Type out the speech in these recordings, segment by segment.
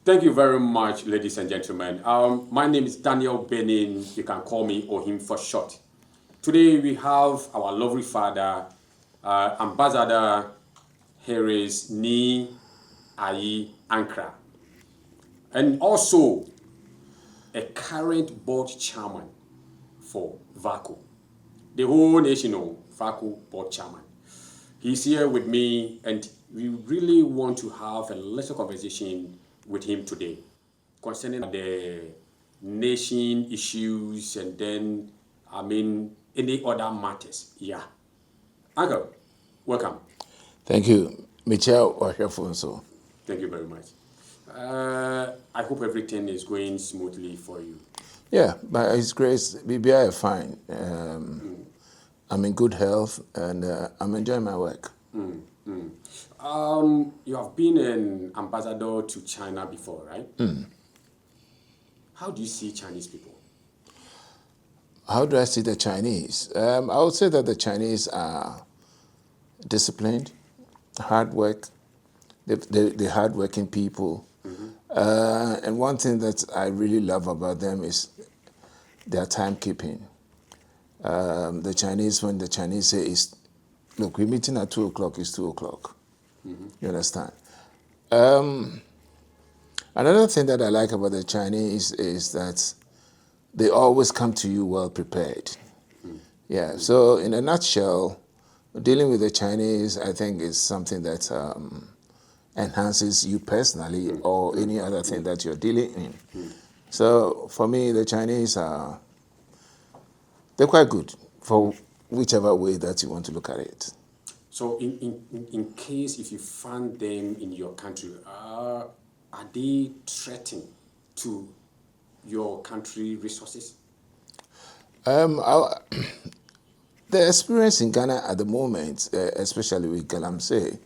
Thank you very much, ladies and gentlemen. My name is Daniel Benin. You can call me Ohim for short. Today we have our lovely father, Ambassador Horace Ni Ayi Ankrah, and also a current board chairman for VACO, the whole national VACO board chairman. He's here with me, and we really want to have a little conversation with him today concerning the nation issues and then, any other matters. Yeah. Uncle, welcome. Thank you. Michelle Washafunso. Thank you very much. I hope everything is going smoothly for you. Yeah, by His grace, BBI is fine. I'm in good health and I'm enjoying my work. You have been an ambassador to China before, right? How do you see Chinese people? How do I see the Chinese? I would say that the Chinese are disciplined, hard work, they're hardworking people. And one thing that I really love about them is their timekeeping. The Chinese, when the Chinese say, look, we're meeting at 2 o'clock, it's 2 o'clock. You understand? Another thing that I like about the Chinese is that they always come to you well prepared. Yeah, so in a nutshell, dealing with the Chinese, I think, is something that enhances you personally or any other thing that you're dealing in. So for me, the Chinese they're quite good for whichever way that you want to look at it. So in case if you find them in your country, are they threatening to your country resources? The experience in Ghana at the moment, especially with Galamsey,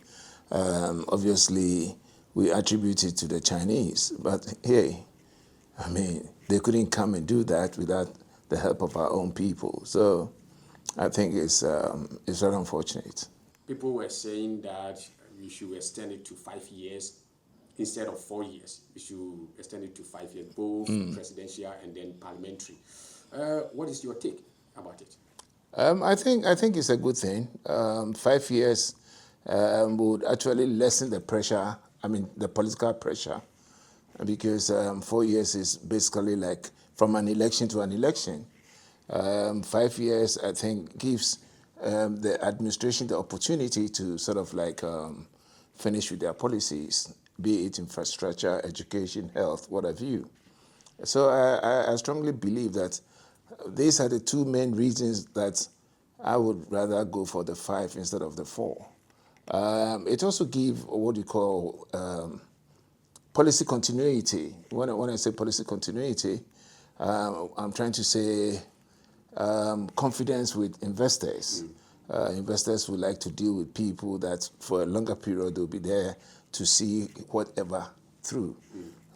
obviously we attribute it to the Chinese. But hey, they couldn't come and do that without the help of our own people. So I think it's very unfortunate. People were saying that we should extend it to 5 years instead of 4 years. We should extend it to 5 years, both presidential and then parliamentary. What is your take about it? I think it's a good thing. 5 years would actually lessen the pressure. The political pressure, because 4 years is basically like from an election to an election. 5 years, I think, gives the administration the opportunity to sort of like finish with their policies, be it infrastructure, education, health, what have you. So I strongly believe that these are the two main reasons that I would rather go for the 5 instead of the 4. It also gives what you call policy continuity. When I say policy continuity, I'm trying to say confidence with investors. Investors would like to deal with people that for a longer period they'll be there to see whatever through.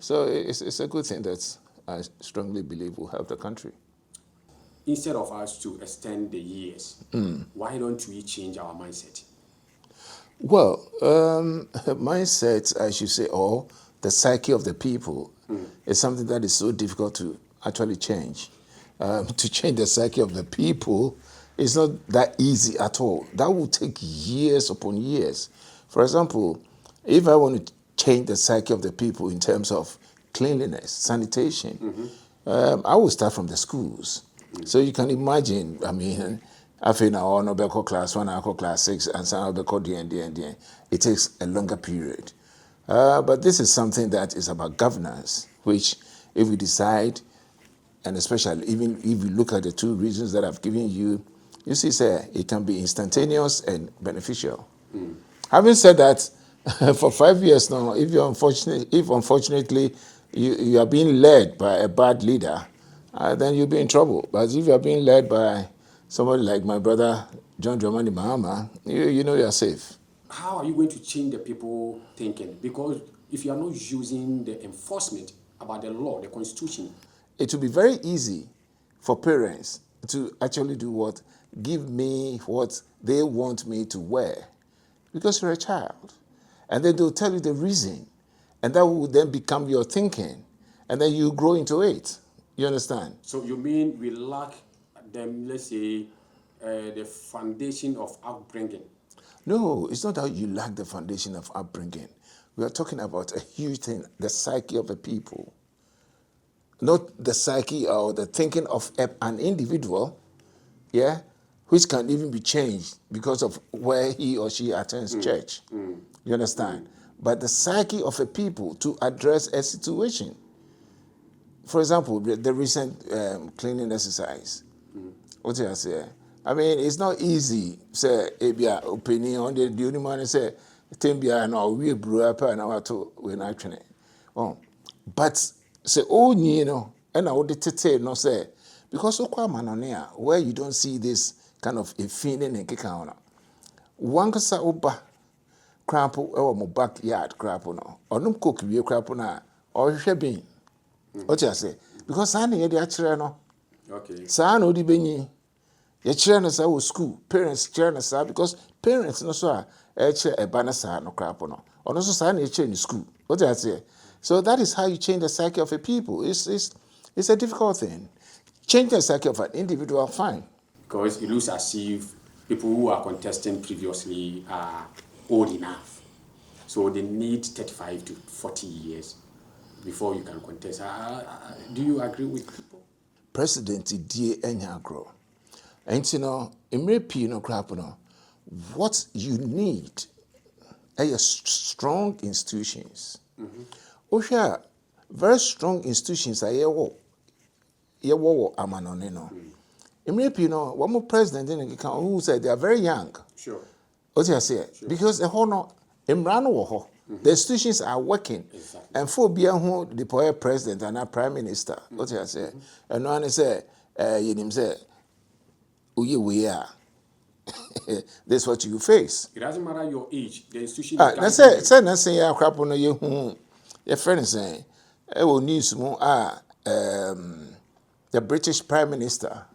So it's a good thing that I strongly believe will help the country. Instead of us to extend the years, why don't we change our mindset? Well, mindset, I should say, or the psyche of the people is something that is so difficult to actually change. To change the psyche of the people is not that easy at all. That will take years upon years. For example, if I want to change the psyche of the people in terms of cleanliness, sanitation, I will start from the schools. So you can imagine, I feel now no be class 1, I class 6, and some be D. It takes a longer period. But this is something that is about governance, which if we decide, and especially even if you look at the 2 reasons that I've given you, you see, sir, it can be instantaneous and beneficial. Having said that, for 5 years now, if unfortunately you are being led by a bad leader, then you'll be in trouble. But if you are being led by somebody like my brother John Dramani Mahama, you know you're safe. How are you going to change the people thinking? Because if you are not using the enforcement about the law, the constitution, it will be very easy for parents to actually do what? Give me what they want me to wear. Because you're a child. And then they'll tell you the reason. And that will then become your thinking. And then you grow into it. You understand? So you mean we lack them, let's say, the foundation of upbringing? No, it's not that you lack the foundation of upbringing. We are talking about a huge thing, the psyche of a people. Not the psyche or the thinking of an individual, yeah, which can even be changed because of where he or she attends church. You understand? But the psyche of a people to address a situation. For example, the recent cleaning exercise. What did I say? I mean, it's not easy. Say, ebia opinion on the only man say, "Tembia no we brew up and our to we not training." Oh, but say, oh, you know, and I would tete no say because okwa manonia where you don't see this kind of a feeling in kikaona. Wankasa oba crampo or my backyard crapo no or no cook we crapo na or shebin. What you say? Because I need the actual no. Okay. Sa no di benyi. Your children are school, parents children are because parents no so a banner sa no crap no. Or no so sa na in school. What do I say? So that is how you change the psyche of a people. It's a difficult thing. Change the psyche of an individual, fine. Because it looks as if people who are contesting previously are old enough. So they need 35 to 40 years before you can contest. Do you agree with people? President die Ankrah. And you know, in no crap no. What you need are strong institutions. Osha, very strong institutions are here. Amanone no. In no, one more president in the who said they are very young. Sure. What I say? Sure. Because the whole no, the institutions are working. Exactly. And for being who the president and a prime minister. What I say? And one say, you say, we are. That's what you face. It doesn't matter your age. The institution. That's say ya crap on you. Your friend is saying, I will news more. The British Prime Minister,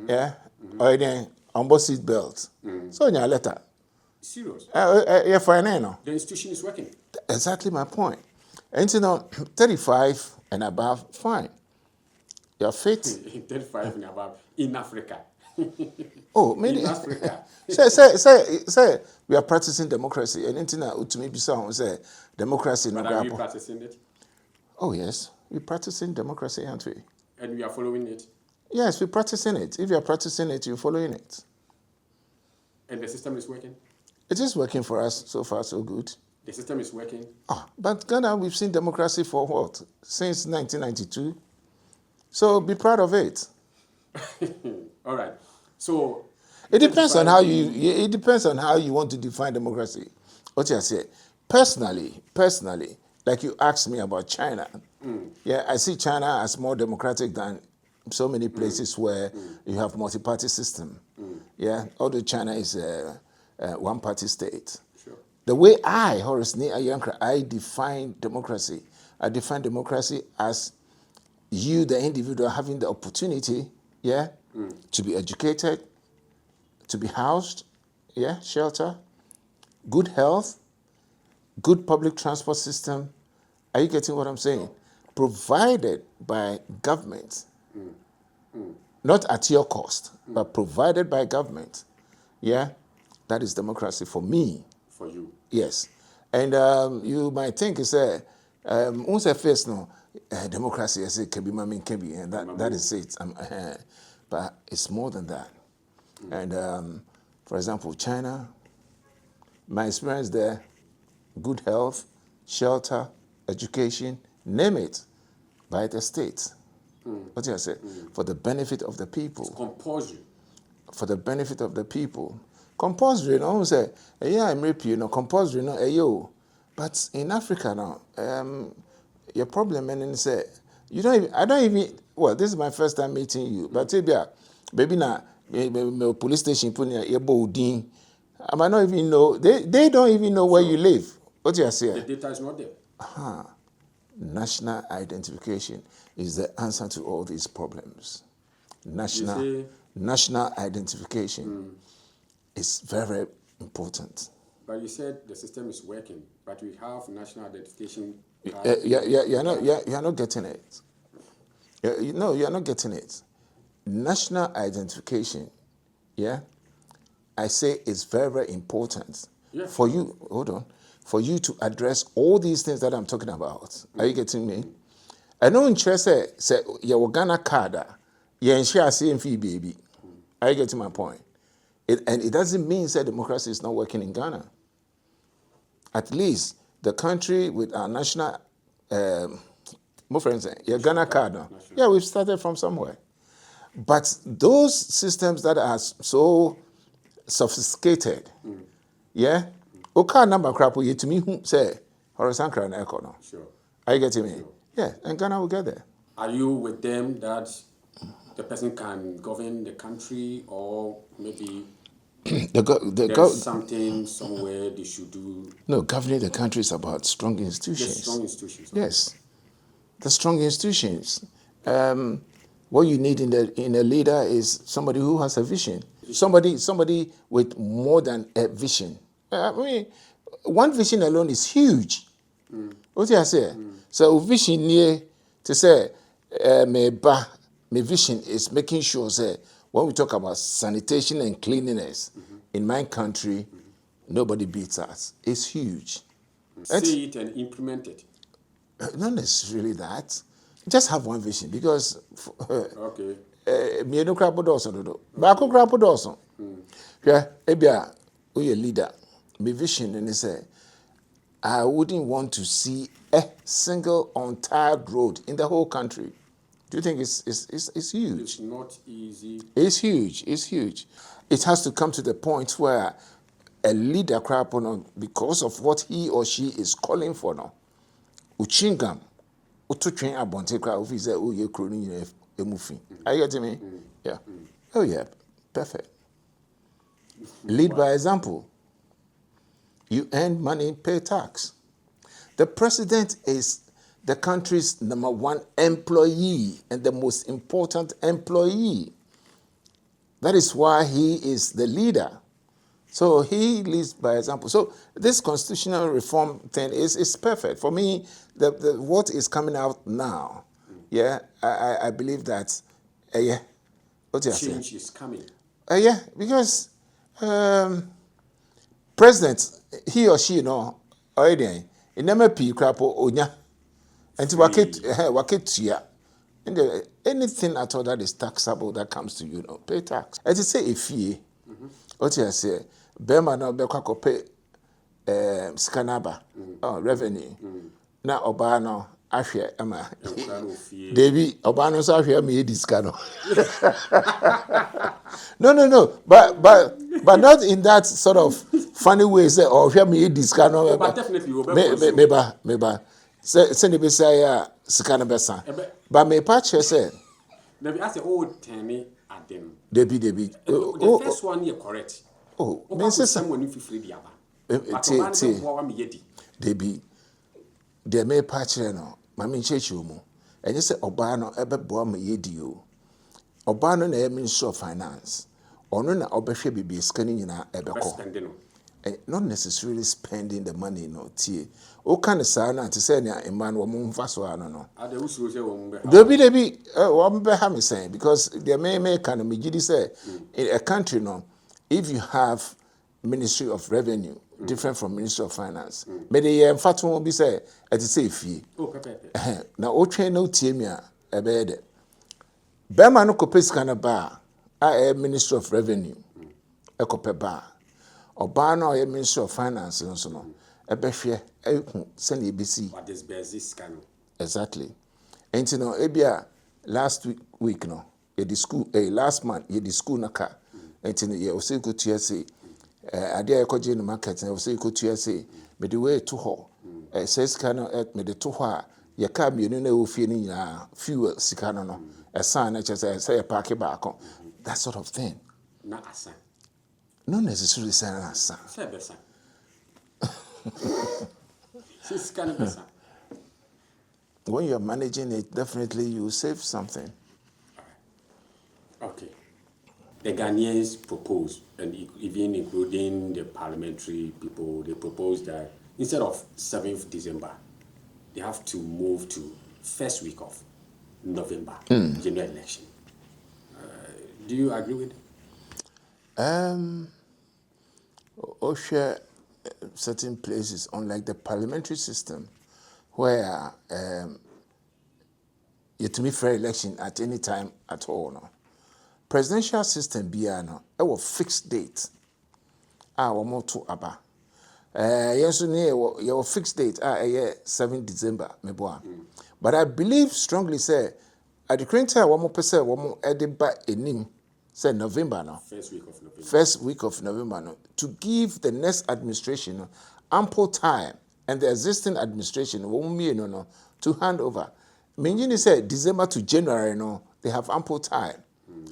yeah, or then on both seat belts. So in your letter. Serious. You're fine, no? The institution is working. Exactly my point. And you know, 35 and above, fine. You're fit. 35 and above in Africa. Oh, maybe. In Africa. say, we are practicing democracy. And internet to me be someone say democracy no But are we practicing it? Oh yes, we're practicing democracy, aren't we? And we are following it. Yes, we're practicing it. If you're practicing it, you're following it. And the system is working. It is working for us so far, so good. The system is working. But Ghana, we've seen democracy for what? Since 1992. So be proud of it. All right. So it depends on how you want to define democracy. What you say? Personally, like you asked me about China. Yeah, I see China as more democratic than so many places where you have multi-party system. Yeah, although China is a one-party state. Sure. The way Horace, I define democracy. I define democracy as you, the individual, having the opportunity, yeah, to be educated, to be housed, yeah, shelter, good health, good public transport system. Are you getting what I'm saying? Provided by government, not at your cost, but provided by government. Yeah, that is democracy for me. For you. Yes. And you might think it's once I face no democracy, I say can be, and that is it. But it's more than that. And for example, China, my experience there, good health, shelter, education, name it, by the state. What do I say? For the benefit of the people. It's compulsory. For the benefit of the people. Compulsory, no, say, yeah, I'm raping, compulsory, no, yo. But in Africa now, your problem, and say, I don't even, well, this is my first time meeting you, but maybe now, police station, put in your boarding. I might not even know, they don't even know where you live. What do you say? The data is not there. National identification is the answer to all these problems. National identification is very, very important. But you said the system is working, but we have national identification You're not getting it. No, you're not getting it. National identification, yeah, I say it's very, very important for you. Hold on, for you to address all these things that I'm talking about. Are you getting me? I know interest say your Ghana card, yeah, share same fee, baby. Are you getting my point? And it doesn't mean that democracy is not working in Ghana. At least the country with our national, my friends, your Ghana card now. Yeah, we've started from somewhere. But those systems that are so sophisticated, yeah, okay, number crap you to me who say Horace Ankrah and Ankrah now. Sure. Are you getting me? Sure. Yeah, and Ghana will get there. Are you with them that the person can govern the country, or maybe there's something somewhere they should do? No, governing the country is about strong institutions. Yes, strong institutions. Okay. Yes, the strong institutions. What you need in a leader is somebody who has a vision. Somebody with more than a vision. I mean, one vision alone is huge. What do I say? So vision near to say my vision is making sure say when we talk about sanitation and cleanliness in my country, nobody beats us. It's huge. Say it and implement it. Not necessarily that. Just have one vision because Okay. me no crap dodo dodo. Baako crap dodo. Yeah, ebia we a leader. My vision and say I wouldn't want to see a single untarred road in the whole country. Do you think it's huge? It's not easy. It's huge. It's huge. It has to come to the point where a leader crap on because of what he or she is calling for now. Uchingam, ututwen abonte kra ofi say o ye kro ni emufi. Are you getting me? Yeah. Oh yeah. Perfect. Lead by example. You earn money, pay tax. The president is the country's #1 employee and the most important employee. That is why he is the leader. So he leads by example. So this constitutional reform thing is perfect. For me, what is coming out now, yeah, I believe that, yeah. What do you say? Change is coming. Yeah, because president, he or she, already, it never pee crap onya. And to waket ya. And anything at all that is taxable that comes to you, pay tax. As you say, if ye, what you say, Bema no be kwako pay scanaba revenue. Na oba no ahwe ama. Debi oba no so ahwe ama edi scan no. No. But not in that sort of funny way say ahwe ama edi scan no. But definitely we meba. Say ne be say scan besa. But me pa che say. Maybe I say tell adem. Debi. The first one you correct. Oh, Mrs. Someone if you free the Debi, the may patch no, Mammy Chechumo, and you say Obano ever bomb yedio. Obano na Minister of Finance, or no, Obeshe be scanning in our ebeco. Not necessarily spending the money, no tea. O kind of sana to say a man or moon fast or no. Debi, one beham is saying, because there may kind of me say in a country, no. If you have Ministry of Revenue, different from Ministry of Finance, may the fat won't be say at the safe fee. Now, o train no teamia a bed. Bema no copes can a bar, a Ministry of Revenue, a copper bar, or bar no a Ministry of Finance, and so on. A beshare, a send ABC. What is this kind of? Exactly. And you know, Ebia last week, no, a school, last month, you the school naka. And you say go to say I dare go in the market and say go to say me the way to her says cannot at me the to her you can't be no feeling fuel sikano no a sign that say a park back on that sort of thing. Not a sign. Not necessarily saying a sign. Say better. Says kind of better. When you're managing it, definitely you save something. Okay. The Ghanaians proposed, and even including the parliamentary people, they proposed that instead of 7th December, they have to move to first week of November, general election. Do you agree with that? Osha certain places, unlike the parliamentary system, where you to me fair election at any time at all. No, presidential system no, a fixed date. One to aba. Yes, your fixed date. 7 December. But I believe strongly say at the current time one more person one more edeba enim say November now. First week of November now, to give the next administration ample time and the existing administration to hand over. Meaning say December to January no, they have ample time.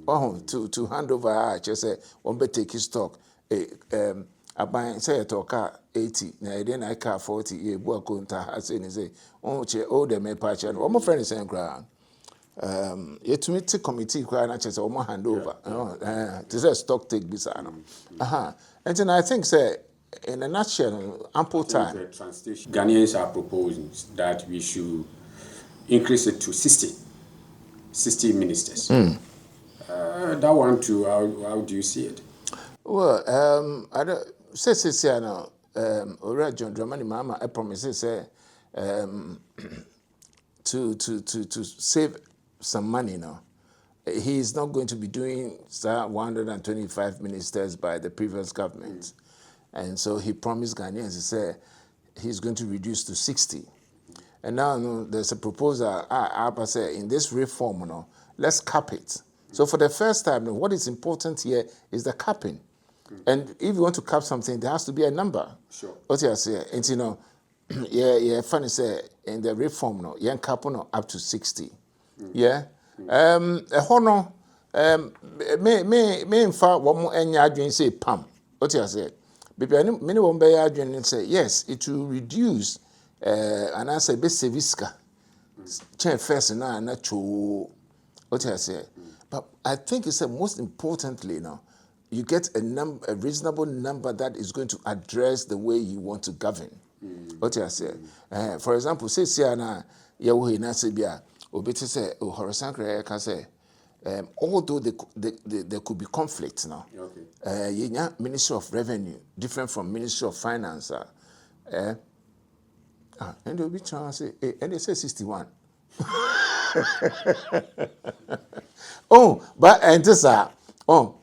To hand over just say one be take his stock. I buy say to car 80 na then I car 40 ye bo konta I say che the me patch and one more friend is Ankrah. Yet to meet committee cry na say one hand over. This is stock take this and then I think say in a nutshell ample time. Ghanaians are proposing that we should increase it to 60 ministers. That one too, how do you see it? Well, I don't say now. Already John Dramani Mama, I promise say to save some money now. He is not going to be doing 125 ministers by the previous government, and so he promised Ghanaians. He said he's going to reduce to 60. And now there's a proposal. I say in this reform, let's cap it. So for the first time, what is important here is the capping. And if you want to cap something, there has to be a number. Sure. What you say? And funny say in the reform, cap up to 60. Yeah. A honor. Me in fact, one more any argument say pam. What you say? Baby, many one by argument say yes, it will reduce. And I say be serviska. Change first now and not to what I say. But I think it's most importantly now, you get a reasonable number that is going to address the way you want to govern. What I say. For example, say Siana Yahu Nasibia, or better say, Horace Ankrah can say, although there could be conflicts now. Okay. Ministry of Revenue, different from Ministry of Finance. And they'll be trying to say, and they say 61. But and this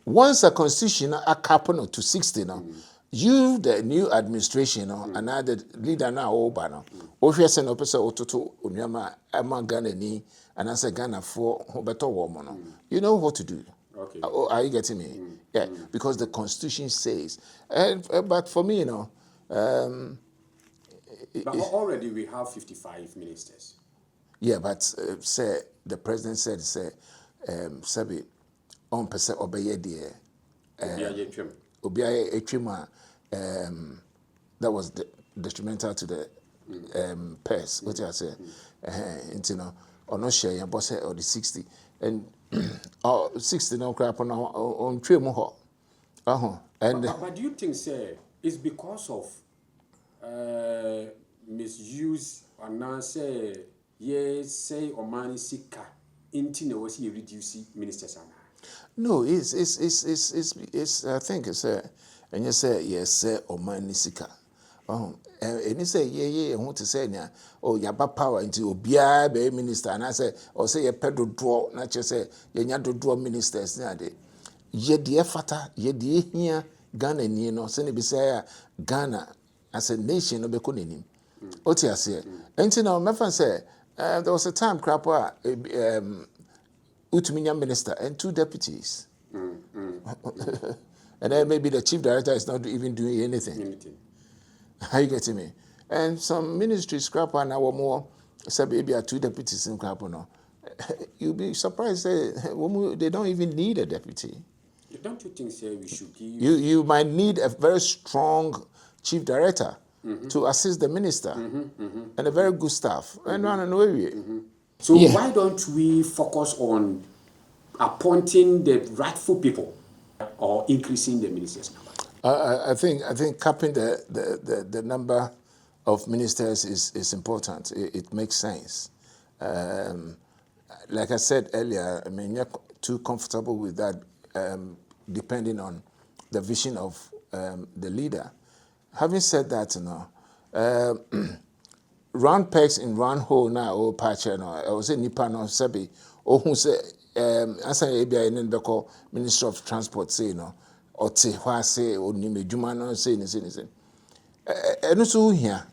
once a constitution a cap to 60 now, you the new administration and the leader now over now. If send up say ototo onyama ama Ghana ni and I say Ghana for better woman. You know what to do. Okay. Are you getting me? Yeah, because the constitution says. But for me, but already we have 55 ministers. Yeah, but say the president said, Sabi, on percent obey dear. Obiaye Echima, that was detrimental to the purse. What I say, or no share your boss or the 60 and 60 no crap on trim ho. And but do you think, sir, it's because of misuse or now say say or money sika into no was he reducing ministers? No, it's I think it's and you say yes say or money sika. And you say yeah and want to say now yaba power into obia be minister and I say or say pedro draw not just say you draw ministers na de ye de fata ye de here Ghana ni no say be say Ghana as a nation no be ko nanim. What you say? And now my friend say there was a time crapa Utminya minister and 2 deputies. And then maybe the chief director is not even doing anything. Are you getting me? And some ministries scrap now more say maybe 2 deputies in crap no. You'll be surprised they don't even need a deputy. Don't you think, sir, we should give you might need a very strong chief director to assist the minister and a very good staff. And So why don't we focus on appointing the rightful people or increasing the ministers' number? I think capping the number of ministers is important. It makes sense. Like I said earlier, I mean, you're too comfortable with that, depending on the vision of the leader. Having said that, round pegs in round hole now, or patch, I was in Nippon or Sebi, or who say, as I be in the Minister of Transport, say, or say, or Nimejumano, say, anything. And also here,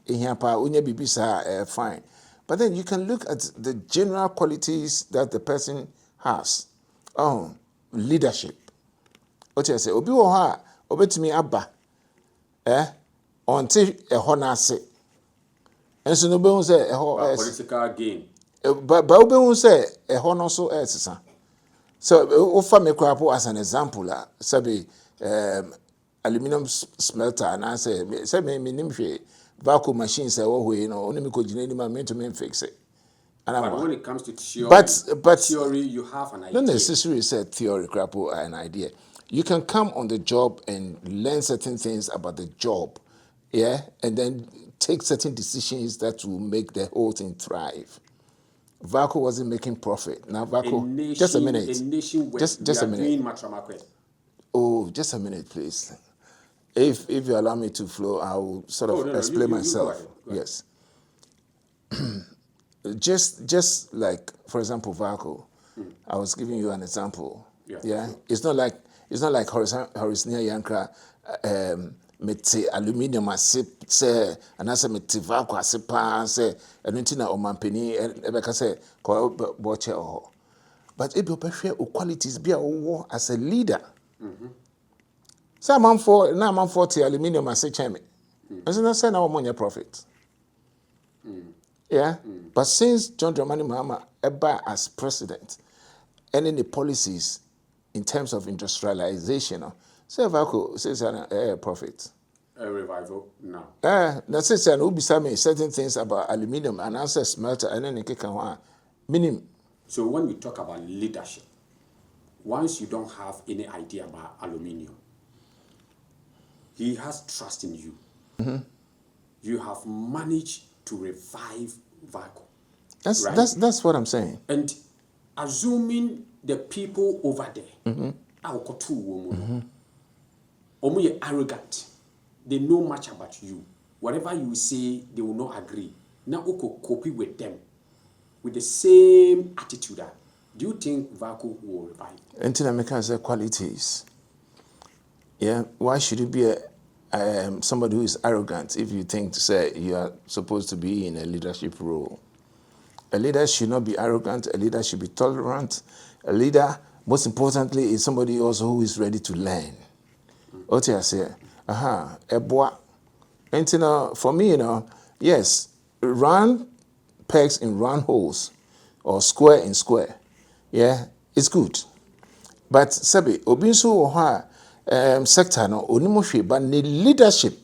fine. But then you can look at the general qualities that the person has. Oh, leadership. What you say? Obi oha, obetumi aba. Until a honase. And so no be say political gain. But obi say a honor so esisa. So offer me kwapo as an example sabi aluminum smelter and I say me nimhwe vacuum machine say wo hwe no only me ko gina ni ma me to me fix it. But when it comes to theory, but theory, you have an idea. Not necessarily say theory, crapo, an idea. You can come on the job and learn certain things about the job, yeah, and then take certain decisions that will make the whole thing thrive. Vaco wasn't making profit. Now Vaco, just a minute. A nation where just a minute. Oh, just a minute, please. If you allow me to flow, I will sort of explain myself. Go ahead. Yes. Just like, for example, Vaco, I was giving you an example. Yeah. It's not like Horace near Ankrah, mete aluminium asip say and I say mete Vaco asipa say enuntina o mampeni ebeka say ko boche o. But if you prefer qualities be a as a leader. So I'm for 40 aluminium asip chemi. And so say now money profit. Yeah, but since John Dramani Mahama Eba as president, any the policies in terms of industrialization, say Vaco says a profit. A revival now. That's it. And Ubi me certain things about aluminium and answer smelter and then kick minimum. So when we talk about leadership, once you don't have any idea about aluminium, he has trust in you. You have managed to revive Vaco. That's what I'm saying. And assuming the people over there are arrogant, they know much about you. Whatever you say, they will not agree. Now you could copy with them with the same attitude. Do you think Vaco will revive? Until I say qualities. Yeah, why should you be somebody who is arrogant if you think to say you are supposed to be in a leadership role? A leader should not be arrogant. A leader should be tolerant. A leader, most importantly, is somebody also who is ready to learn. What I say? A boy. And for me, yes, round pegs in round holes or square in square. Yeah, it's good. But Sabi, Obinsu or sector no onimohwe but ne leadership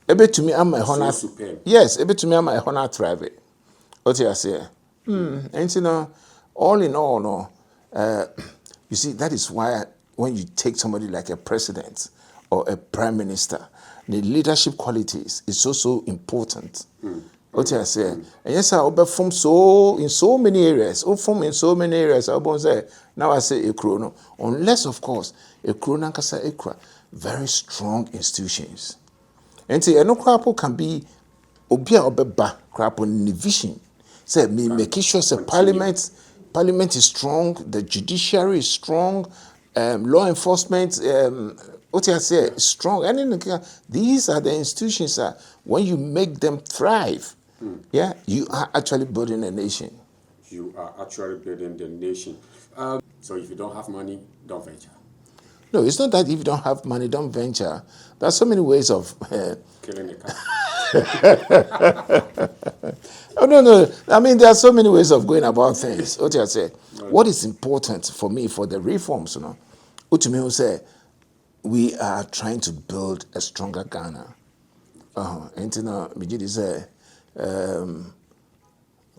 ebe to me am a honor. Yes, ebe to me am a honor thrive. What you say? And all in all, no, you see, that is why when you take somebody like a president or a prime minister, the leadership qualities is so important. What you say? And yes, I perform in so many areas. I won't say now I say a chrono, unless of course a chrono Ankrah, very strong institutions. And see, no crapo can be obia obeba crapo in vision. Say me making sure say parliament is strong, the judiciary is strong, law enforcement what I say strong. And these are the institutions that when you make them thrive, yeah, you are actually building a nation. You are actually building the nation. So if you don't have money, don't venture. No, it's not that if you don't have money, don't venture. There are so many ways of killing the cat. Oh, no. I mean, there are so many ways of going about things. What I say? What is important for me for the reforms, Utumi who say we are trying to build a stronger Ghana. And Mijidi say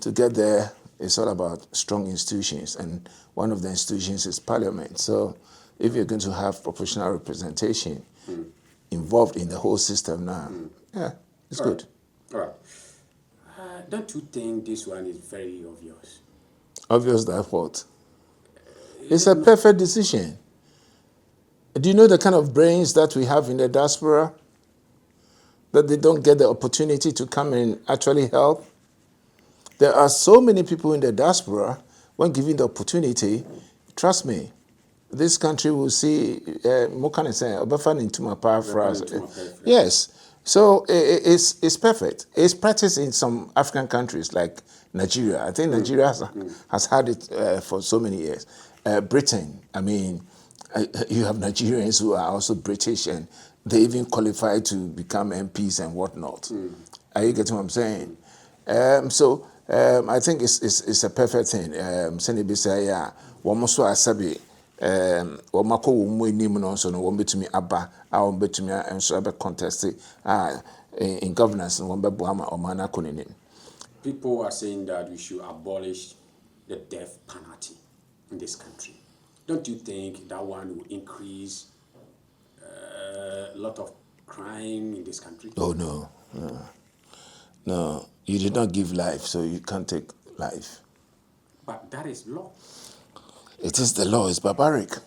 to get there, it's all about strong institutions, and one of the institutions is Parliament. So if you're going to have proportional representation involved in the whole system now, yeah, it's good. Don't you think this one is very obvious? Obvious that what? It's a perfect decision. Do you know the kind of brains that we have in the diaspora? That they don't get the opportunity to come and actually help? There are so many people in the diaspora, when given the opportunity, trust me, this country will see, what can I say, into my paraphrase. Yes. So it's perfect. It's practiced in some African countries like Nigeria. I think Nigeria has had it for so many years. Britain, I mean, you have Nigerians who are also British and they even qualify to become MPs and whatnot. Are you getting what I'm saying? I think it's a perfect thing. Senebi say, yeah, almost so asabi. Wamako wumu enimu no so no wombetumi aba a wombetumi enso abe contest in governance no wombebo ama omana konenim. People are saying that we should abolish the death penalty in this country. Don't you think that one will increase a lot of crime in this country? Oh no, you did not give life, so you can't take life. But that is law. It is the law. It's barbaric.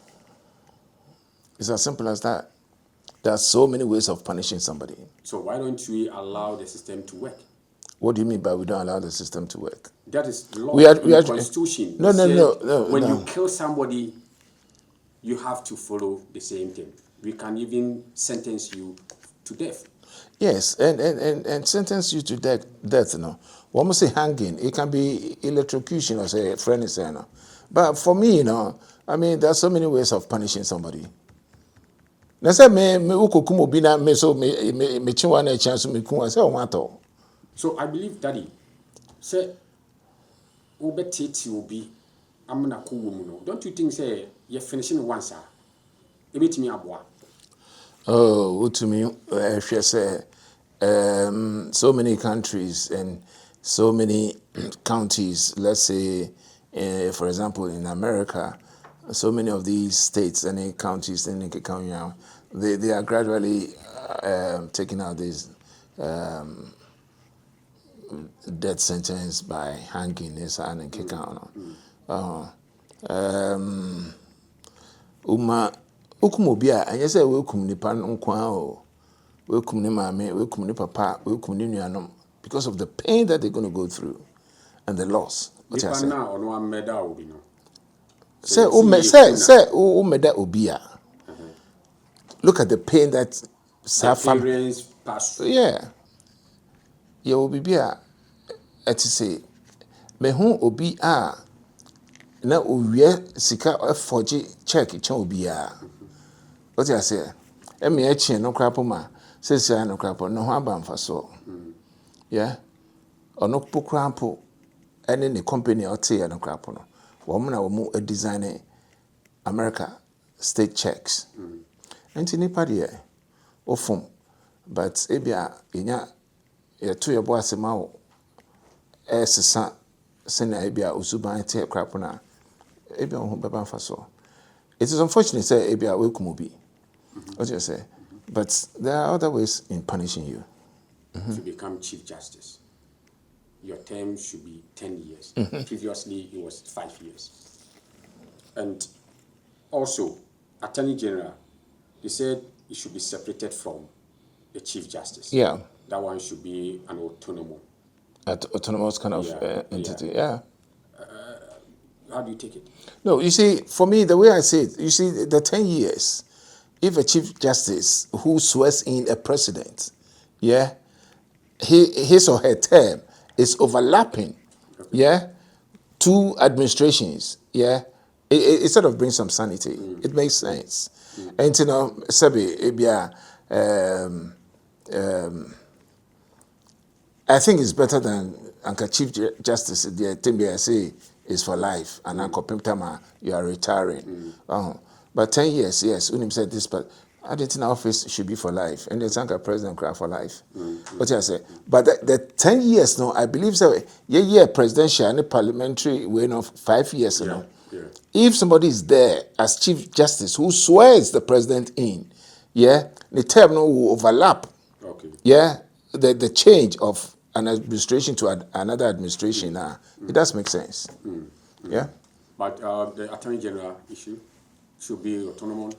It's as simple as that. There are so many ways of punishing somebody. So why don't we allow the system to work? What do you mean by we don't allow the system to work? That is law. We are Constitution. No. When you kill somebody, you have to follow the same thing. We can even sentence you to death. Yes, and sentence you to death. No, one must say hanging. It can be electrocution, or say friend is saying. But for me, I mean, there are so many ways of punishing somebody. Na say me ukokum obi na me so me chinwa na chance me kun say o wato. So I believe, Daddy, say obetiti obi amna ko wo mu no. Don't you think say you finishing once ah? Ebetimi aboa. Oh, to me, say, so many countries and so many counties, let's say, for example, in America, so many of these states and counties in the they are gradually taking out this death sentence by hanging and kick out. Ukum obi a anya say we kum nipa nkwa o we kum ni maame we kum ni papa we kum ni nuanom because of the pain that they're going to go through and the loss. What I say? Say meda obi a. Look at the pain that suffer. Yeah. You will be a say me hu obi a na owie sika forge check chen obi a. What I say? Emi echi no krapo ma sesi no krapo no ho aba mfa so. Yeah. Ono pokrampo ene ne company ote no krapo no. Wo mo na wo mu design America state checks. Enti nipa de ofum but ebia enya ye to your boy asema wo esesa sena ebia osuban te krapo na ebia ho beba mfa so. It is unfortunate say ebia we kumobi. What you say? But there are other ways in punishing you. To become Chief Justice, your term should be 10 years. Previously, it was 5 years. And also, Attorney General, he said it should be separated from the Chief Justice. Yeah. That one should be an autonomous kind of entity. Yeah. How do you take it? No, you see, for me, the way I see it, you see, the 10 years, if a Chief Justice who swears in a president, yeah, his or her term is overlapping, yeah, 2 administrations, yeah, it sort of brings some sanity. It makes sense. And Sabi, I think it's better than Ankrah Chief Justice. The thing I say is for life, and Ankrah Pimtama, you are retiring. But 10 years, yes, Unim said this, but I didn't think office should be for life. And the Ankrah President cry for life. What I say? But the 10 years, no, I believe so. Yeah, presidential and parliamentary, way of 5 years, you know. Yeah. If somebody is there as Chief Justice who swears the president in, yeah, the term no will overlap. Okay. Yeah, the change of an administration to another administration, it does make sense. Yeah. But the Attorney General issue should be autonomous.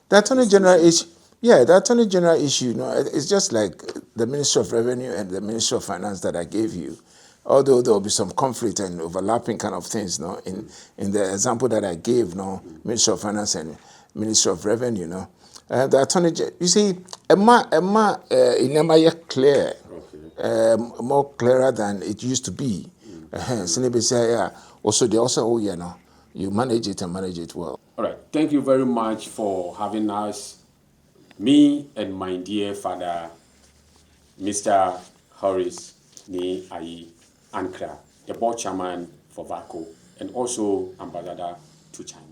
The Attorney General issue, the Attorney General issue, it's just like the Ministry of Revenue and the Ministry of Finance that I gave you. Although there will be some conflict and overlapping kind of things, in the example that I gave, Ministry of Finance and Ministry of Revenue, the Attorney General, you see, it clear, more clearer than it used to be. Also, they also, you manage it and manage it well. All right. Thank you very much for having us, me and my dear father, Mr. Horace Ni Ayi Ankrah, the board chairman for VACO, and also ambassador to China.